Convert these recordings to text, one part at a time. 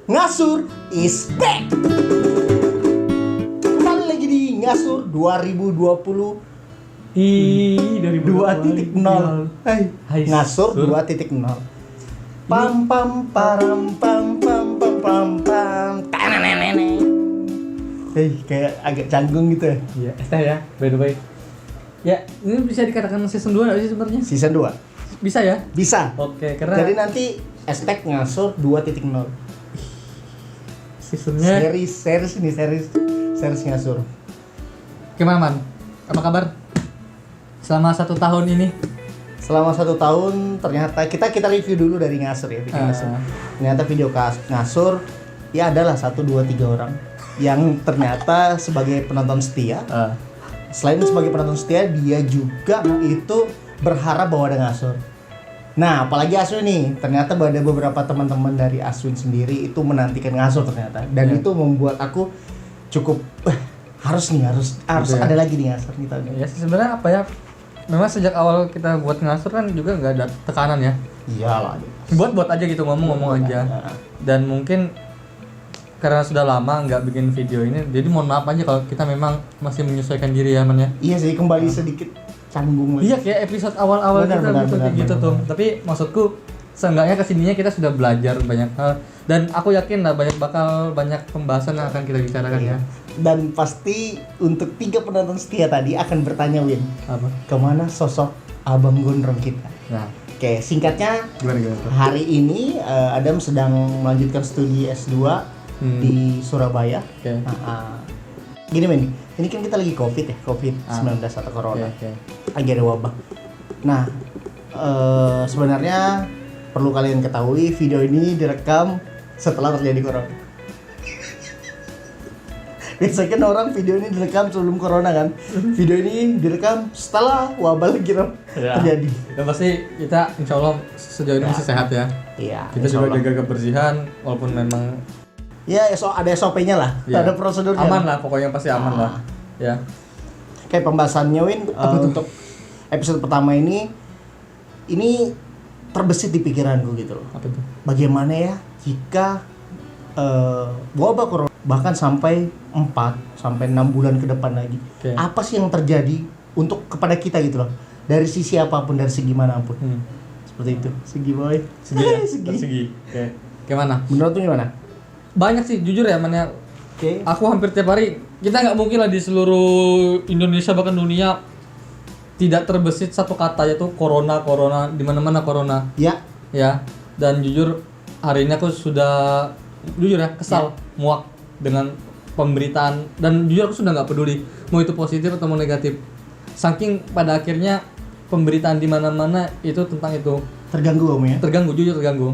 Ngasur is back. Kembali lagi di Ngasur 2020 dari 2.0. Hai, Ngasur 2.0. Pam pam param pam pam pam pam pam. Kayak agak canggung gitu ya. Iya, ya, by the way. Ya, ini bisa dikatakan season 2 enggak sih sebenarnya? Season 2. Bisa ya? Bisa. Oke, karena Jadi nanti hashtag Ngasur 2.0. seasonnya Series Ngasur. gimana, Man? Apa kabar? Selama 1 tahun ini? Selama 1 tahun ternyata kita review dulu dari Ngasur ya, video Ngasur. Ternyata video Ngasur ya adalah 1, 2, 3 orang yang ternyata sebagai penonton setia. Selain sebagai penonton setia, dia juga itu berharap bahwa ada Ngasur. Nah, apalagi Aswin nih, ternyata ada beberapa teman-teman dari Aswin sendiri itu menantikan Ngasur ternyata. Dan itu membuat aku cukup harus gitu ada lagi nih Ngasur nih tahun ini. Ya, sebenarnya apa ya? Memang sejak awal kita buat Ngasur kan juga nggak ada tekanan ya. Iyalah. Buat aja gitu, ngomong aja. Dan mungkin karena sudah lama nggak bikin video ini, jadi mohon maaf aja kalau kita memang masih menyesuaikan diri ya, Man ya. Iya sih, kembali sedikit canggung lagi. Iya, kayak episode awal-awal kita gitu tuh. Tapi maksudku seenggaknya kesininya kita sudah belajar banyak hal, dan aku yakin lah banyak pembahasan yang akan kita bicarakan ya. Dan pasti untuk 3 penonton setia tadi akan bertanya, Win, Apa? kemana sosok Abang Gondrong kita? Nah, Oke, singkatnya gimana tuh? hari ini Adam sedang melanjutkan studi S2 di Surabaya. Oke. Gini, Win, ini kan kita lagi COVID-19 atau Corona. Oke. Lagi ada wabah. Nah, sebenarnya perlu kalian ketahui, video ini direkam setelah terjadi Corona. Biasanya kan orang video ini direkam sebelum Corona kan. Video ini direkam setelah wabah lagi terjadi. Dan pasti kita insya Allah sejauh ini masih sehat ya. Iya. Kita juga jaga kebersihan walaupun memang ya ada SOP-nya lah, ada prosedurnya. Aman lah, pokoknya pasti aman lah. Ya. Kayak pembahasannya, Win, untuk episode pertama ini terbesit di pikiranku gitu loh. Apa itu? Bagaimana ya jika wabah corona bahkan sampai 4-6 bulan ke depan lagi. Okay. Apa sih yang terjadi untuk kepada kita gitu loh. Dari sisi apapun, dari segi manapun. Seperti itu. Segi boy. Segi. Oke. Gimana? Menurut lu gimana? Banyak sih, jujur ya, Man ya. Oke. Aku hampir tiap hari, kita nggak mungkin lah di seluruh Indonesia bahkan dunia tidak terbesit satu kata, yaitu corona, di mana-mana corona. Ya. Dan jujur hari ini aku sudah kesal, muak dengan pemberitaan, dan jujur aku sudah nggak peduli mau itu positif atau mau negatif. Saking pada akhirnya pemberitaan di mana-mana itu tentang itu. Terganggu kamu ya? Jujur terganggu.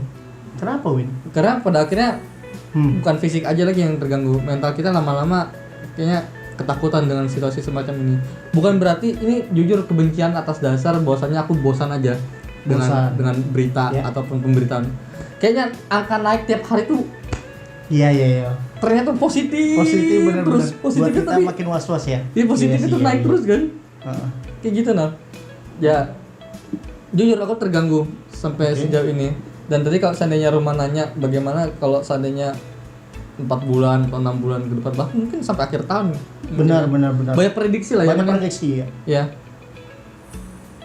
Kenapa, Win? Karena pada akhirnya bukan fisik aja lagi yang terganggu, mental kita lama-lama kayaknya ketakutan dengan situasi semacam ini. Bukan berarti ini jujur kebencian atas dasar bahwasanya aku bosan aja dengan berita ataupun pemberitaan. Kayaknya angka naik tiap hari tuh. Iya. Ternyata positif bener-bener. Terus buat kita tapi makin was-was ya. Iya, positifnya tuh naik terus kan. Kayak gitu nah. Ya jujur aku terganggu sampai sejauh ini. Dan tadi kalau seandainya Rumah nanya bagaimana kalau seandainya 4 bulan atau 6 bulan ke depan, bahkan mungkin sampai akhir tahun. Benar. Banyak prediksi lah ya. Banyak prediksi ya. Ya.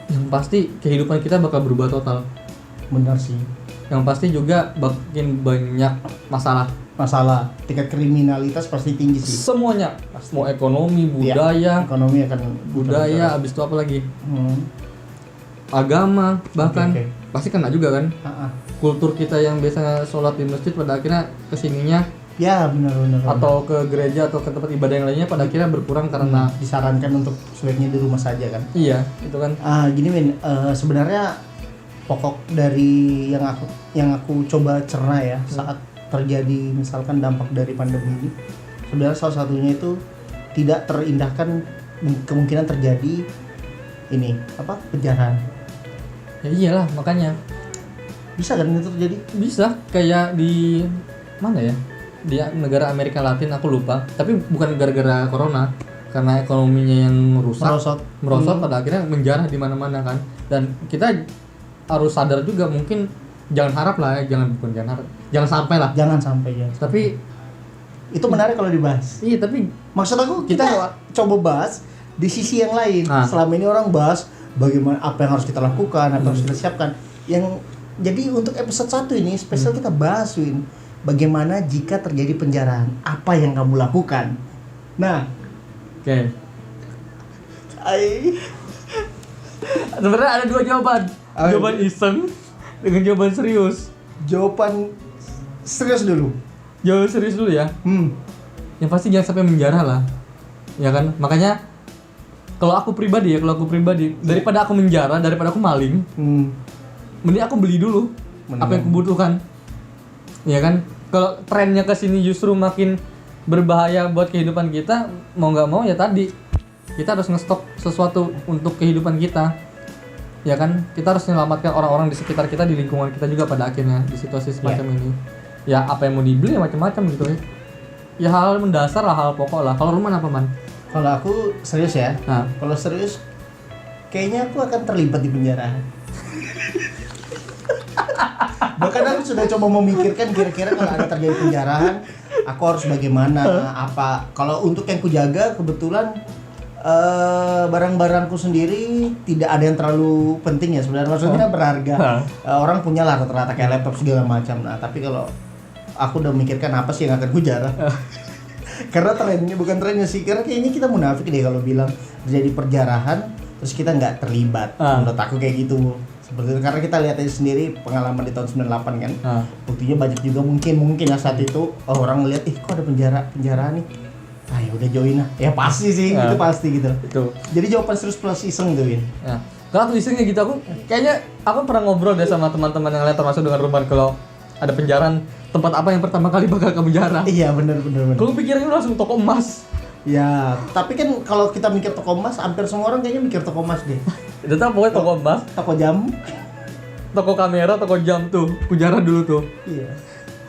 Yang pasti kehidupan kita bakal berubah total. Benar sih. Yang pasti juga makin banyak masalah. Tingkat kriminalitas pasti tinggi sih. Semuanya, mau ekonomi, budaya, ekonomi akan abis itu apa lagi? Agama bahkan pasti kena juga kan. Kultur kita yang biasa sholat di masjid pada akhirnya kesininya ya benar. atau ke gereja atau ke tempat ibadah yang lainnya pada akhirnya berkurang karena disarankan untuk sebaiknya di rumah saja kan. Iya, itu kan. Gini, Min, sebenarnya pokok dari yang aku coba cerna ya saat terjadi misalkan dampak dari pandemi ini, sebenarnya salah satunya itu tidak terindahkan kemungkinan terjadi penjarahan. Ya iyalah, makanya bisa kan itu terjadi? Bisa, kayak di mana ya, di negara Amerika Latin aku lupa, tapi bukan gara-gara corona, karena ekonominya yang merosot pada akhirnya menjarah di mana-mana kan. Dan kita harus sadar juga, mungkin jangan harap lah ya, jangan harap, jangan sampai lah. Jangan sampai ya. Tapi Itu menarik kalau dibahas. iya, tapi Maksud aku kita coba bahas di sisi yang lain. Selama ini orang bahas bagaimana apa yang harus kita lakukan, apa yang harus kita siapkan. Yang jadi untuk episode 1 ini spesial kita bahas, Win, bagaimana jika terjadi penjarahan, apa yang kamu lakukan. Nah, oke. Sebenarnya ada 2 jawaban. Jawaban iseng dengan jawaban serius. Jawaban serius dulu. Jawaban serius dulu ya. Yang pasti jangan sampai menjarah lah. Ya kan? Makanya kalau aku pribadi daripada aku menjarah, daripada aku maling, mending aku beli dulu apa yang aku butuhkan. Ya kan? Kalau trennya ke sini justru makin berbahaya buat kehidupan kita, mau nggak mau ya tadi kita harus ngestok sesuatu untuk kehidupan kita. Ya kan? Kita harus menyelamatkan orang-orang di sekitar kita, di lingkungan kita juga pada akhirnya di situasi semacam ini. Ya apa yang mau dibeli ya macam-macam gitu ya. Ya hal mendasar lah, hal pokok lah. Kalau lu apa man? Kalau aku serius ya. Nah. Kalau serius, kayaknya aku akan terlibat di penjara. Bahkan aku sudah coba memikirkan kira-kira kalau ada terjadi penjarahan, aku harus bagaimana, apa. Kalau untuk yang kujaga kebetulan barang-barangku sendiri tidak ada yang terlalu penting ya sebenarnya, maksudnya berharga. Orang punya lah rata-rata kayak laptop segala macam. Nah, tapi kalau aku udah memikirkan apa sih yang akan kujarah. Karena trennya, bukan trennya sih, karena kayaknya kita munafik deh kalau bilang terjadi penjarahan terus kita nggak terlibat. Menurut aku kayak gitu. Seperti itu, karena kita lihat aja sendiri pengalaman di tahun 98 kan. Buktinya banyak juga mungkin ya saat itu orang ngeliat, kok ada penjara nih. Ah ya udah join lah. Ya pasti sih, itu pasti gitu. Itu. Jadi jawaban serius plus iseng gitu, Win. Ya. Kalau aku isengnya gitu, aku pernah ngobrol deh sama teman-teman yang lain termasuk dengan Ruban, kalau ada penjarahan, tempat apa yang pertama kali bakal kamu jarah? Iya benar. Kalau pikirannya langsung toko emas. Ya, tapi kan kalau kita mikir toko emas, hampir semua orang kayaknya mikir toko emas deh. Udah tau pokoknya toko emas, toko jam, toko kamera, toko jam tuh, kujarah dulu tuh. Iya.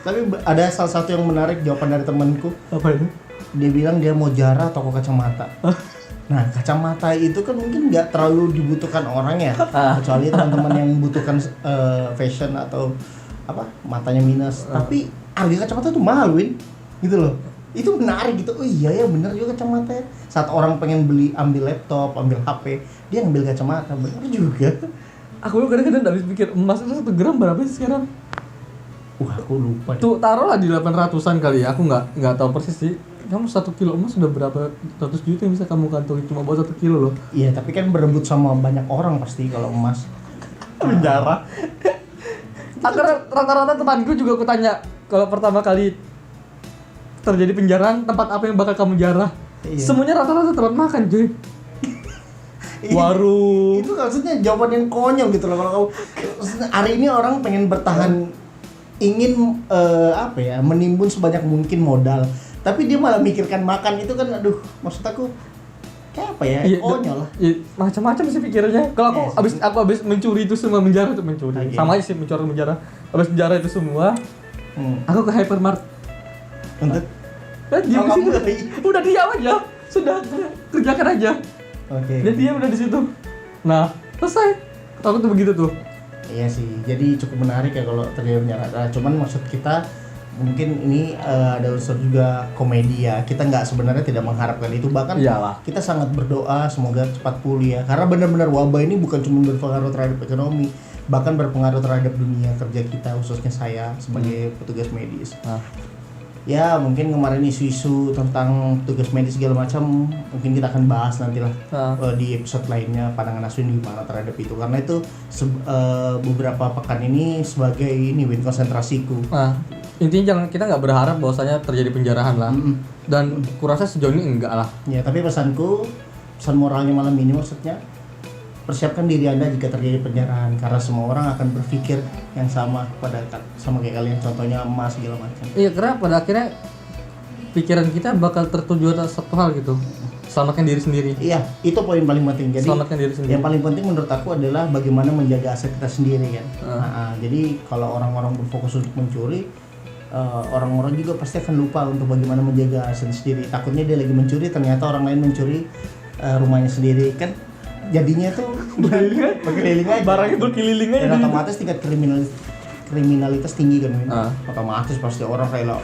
Tapi ada salah satu yang menarik jawaban dari temanku. Apa itu? Dia bilang dia mau jarah toko kacamata. Nah, kacamata itu kan mungkin nggak terlalu dibutuhkan orang ya, kecuali teman-teman yang membutuhkan fashion atau apa matanya minus. Tapi harga kacamata tuh mahal, Win, gitu loh. Itu menarik gitu. Oh iya ya, bener juga kacamata ya. Saat orang pengen beli, ambil laptop, ambil HP, dia ngambil kacamata, bener juga. Aku kadang-kadang habis pikir emas itu 1 gram berapa sih sekarang? Wah, aku lupa. Tuh taruhlah di 800-an kali ya. Aku nggak tahu persis sih. Kamu 1 kilo emas sudah berapa 100 juta yang bisa kamu kantongi cuma buat 1 kilo loh. Iya, tapi kan berebut sama banyak orang pasti kalau emas. Penjara. Akhirnya rata-rata temanku juga aku tanya, kalau pertama kali terjadi penjarahan, tempat apa yang bakal kamu jarah? Iya. Semuanya rata-rata tempat makan, cuy. Warung. Itu maksudnya jawaban yang konyol gitu loh. Kalau kamu hari ini orang pengen bertahan, ingin menimbun sebanyak mungkin modal, tapi dia malah mikirkan makan. Itu kan aduh, maksud aku kayak apa ya? Konyol lah. Iya, macam-macam sih pikirannya. Kalau aku habis mencuri itu semua, menjara itu mencuri. Okay. Sama aja sih mencuri menjara. Habis menjara itu semua, aku ke hypermart. Untuk diam di situ. Udah diam aja. Sudah kerjakan aja. Oke. Dia diam udah di situ. Nah, selesai. Aku tuh begitu tuh. Iya sih. Jadi cukup menarik ya kalau terjadi penjara. Cuman maksud kita mungkin ini ada unsur juga komedi ya. Kita nggak sebenarnya tidak mengharapkan itu, bahkan kita sangat berdoa semoga cepat pulih ya. Karena benar-benar wabah ini bukan cuma berpengaruh terhadap ekonomi, bahkan berpengaruh terhadap dunia kerja kita, khususnya saya sebagai petugas medis. Ya mungkin kemarin isu-isu tentang tugas medis segala macam mungkin kita akan bahas nantilah di episode lainnya, pandangan Aswin gimana terhadap itu, karena itu beberapa pekan ini sebagai win konsentrasiku. Intinya kita nggak berharap bahwasanya terjadi penjarahan lah, dan kurasa sejauh ini enggak lah. Ya, tapi pesan moralnya malam ini maksudnya, persiapkan diri Anda jika terjadi penjarahan, karena semua orang akan berpikir yang sama sama kayak kalian, contohnya emas segala macam. Iya, karena pada akhirnya pikiran kita bakal tertuju atas satu hal gitu. Selamatkan diri sendiri. Iya, itu poin paling penting. Jadi selamatkan diri sendiri. Yang paling penting menurut aku adalah bagaimana menjaga aset kita sendiri kan. Jadi kalau orang-orang berfokus untuk mencuri, orang-orang juga pasti akan lupa untuk bagaimana menjaga aset sendiri. Takutnya dia lagi mencuri, ternyata orang lain mencuri rumahnya sendiri kan. Jadinya tuh berkeliling aja. Barangnya berkeliling aja. Dan otomatis tingkat kriminalitas tinggi kan, Win. Ah. Otomatis pasti orang rela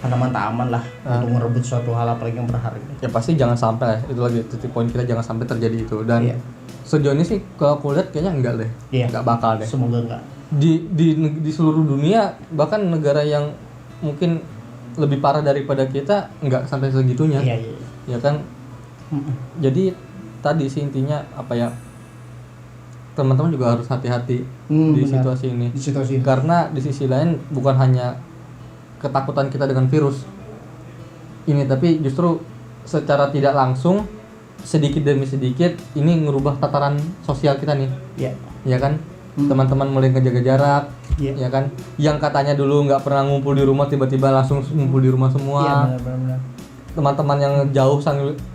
karena mantap aman lah untuk merebut suatu hal apalagi yang berharga. Ya pasti jangan sampai, itu lagi titik poin kita, jangan sampai terjadi itu. Dan Iya. sejauh ini sih kalau aku lihat kayaknya enggak deh. Iya. Enggak bakal deh. Semoga enggak. Di seluruh dunia, bahkan negara yang mungkin lebih parah daripada kita enggak sampai segitunya. Iya. Ya kan? Jadi tadi sih intinya apa ya? Teman-teman juga harus hati-hati di Benar. situasi ini. Di situasi ini. Karena di sisi lain bukan hanya ketakutan kita dengan virus ini, tapi justru secara tidak langsung sedikit demi sedikit ini ngerubah tataran sosial kita nih. Iya. Ya kan? Teman-teman mulai ngejaga jarak. Iya. Ya kan? Yang katanya dulu nggak pernah ngumpul di rumah tiba-tiba langsung ngumpul di rumah semua. Iya, benar. Teman-teman yang jauh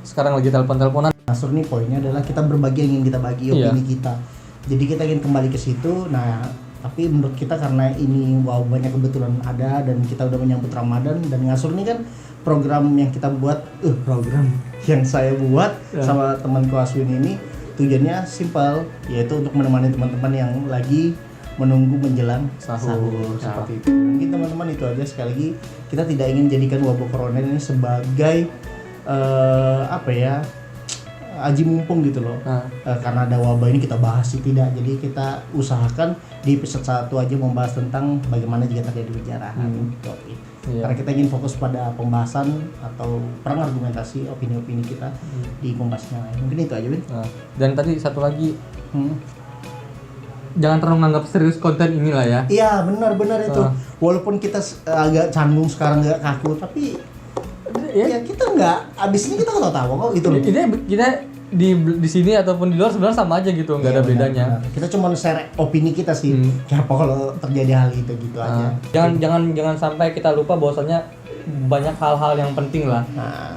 sekarang lagi telepon-teleponan. Nasur nih poinnya adalah kita berbagi yang ingin kita bagi, Iya. opini kita. Jadi kita ingin kembali ke situ. Nah, tapi menurut kita karena ini banyak kebetulan ada dan kita udah menyambut Ramadan dan Ngasur ini kan program yang kita buat, program yang saya buat sama temanku Aswin ini tujuannya simpel, yaitu untuk menemani teman-teman yang lagi menunggu menjelang sahur seperti itu. Mungkin teman-teman itu aja, sekali lagi kita tidak ingin jadikan wabah corona ini sebagai aji mumpung gitu loh. Karena ada wabah ini kita bahas sih, tidak. Jadi kita usahakan di episode 1 aja membahas tentang bagaimana jika terjadi penjarahan. Iya. Karena kita ingin fokus pada pembahasan atau perang argumentasi opini-opini kita di pembahasan yang lain. Mungkin itu aja, Win. Dan tadi satu lagi, jangan terlalu menganggap serius konten inilah ya. Iya, benar itu. Walaupun kita agak canggung sekarang, agak kaku, tapi ya kita nggak, abis ini kita nggak tahu kok gitu loh. Kita di sini ataupun di luar sebenarnya sama aja gitu, nggak ada bedanya. Benar. Kita cuma share opini kita sih. Kayak apa kalau terjadi hal itu gitu aja. Jangan sampai kita lupa bahwasanya banyak hal-hal yang penting lah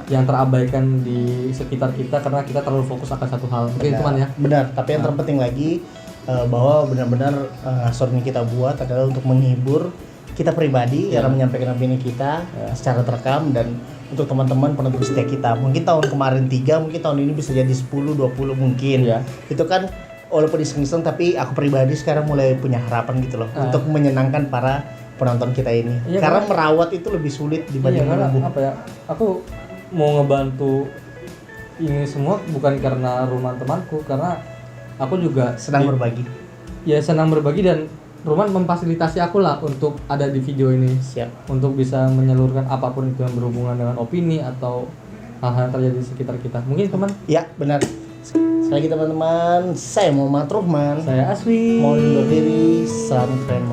yang terabaikan di sekitar kita karena kita terlalu fokus akan satu hal. Mungkin cuman ya. Benar, tapi yang terpenting lagi bahwa benar-benar Ngasur ini kita buat adalah untuk menghibur kita pribadi, karena menyampaikan opini kita secara terekam, dan untuk teman-teman penonton setia kita. Mungkin tahun kemarin 3, mungkin tahun ini bisa jadi 10, 20 mungkin. Itu kan walaupun iseng-iseng, tapi aku pribadi sekarang mulai punya harapan gitu loh untuk menyenangkan para penonton kita ini. Karena merawat itu lebih sulit dibanding menumbuh. Apa ya? Aku mau ngebantu ini semua bukan karena rumah temanku, karena aku juga senang berbagi. Ya senang berbagi, dan Ruman memfasilitasi aku lah untuk ada di video ini. Siap. Untuk bisa menyalurkan apapun itu yang berhubungan dengan opini atau hal-hal yang terjadi di sekitar kita. Mungkin teman? Ya, benar. Sekali lagi teman-teman, saya Muhammad Ruhman. Saya Aswi. Mohon undur diri. Salam keren.